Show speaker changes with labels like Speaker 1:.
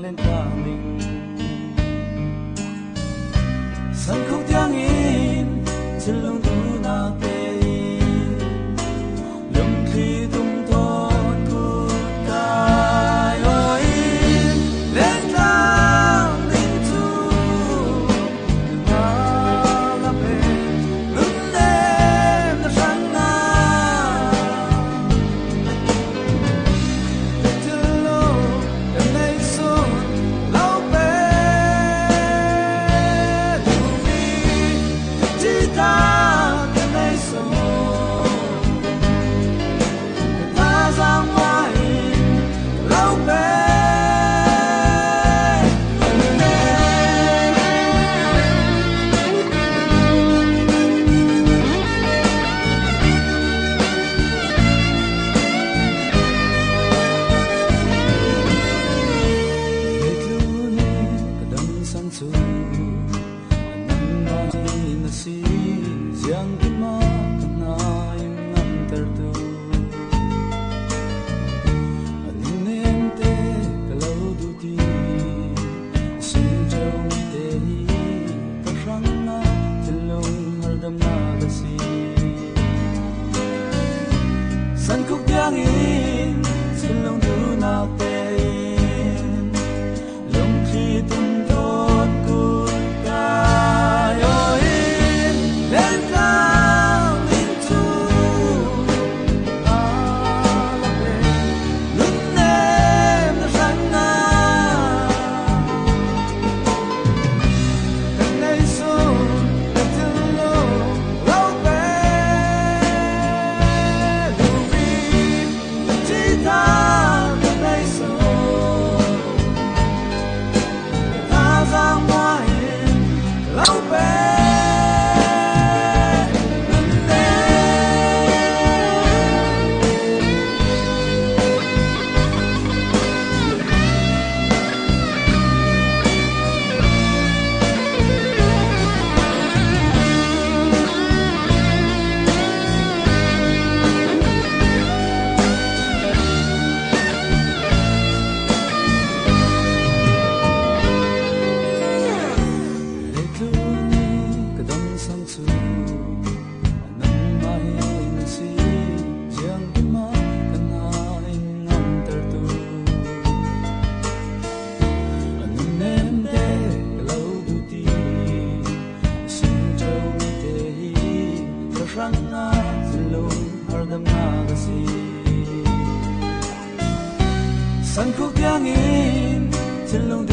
Speaker 1: lên ta mình sân khúc tiếng in trên lưng thu na tê lưng khi tung thôn cu cài ôi lên ta linh thu na la bê lưng đêm ta sáng na từ lâu đến nay xuân lâu bê dù vì chỉ ta đến nay xuân ta ra ngoài lâu bê Yang ima kana im ngam tertu anin te kalau duti sin jau mi te ka ranga tilong hardam na gasi san khúc yang in silong du na te long khi tung thôn cu cài ôi lên ranga silong hardam na gasi san khúc tiếng in silong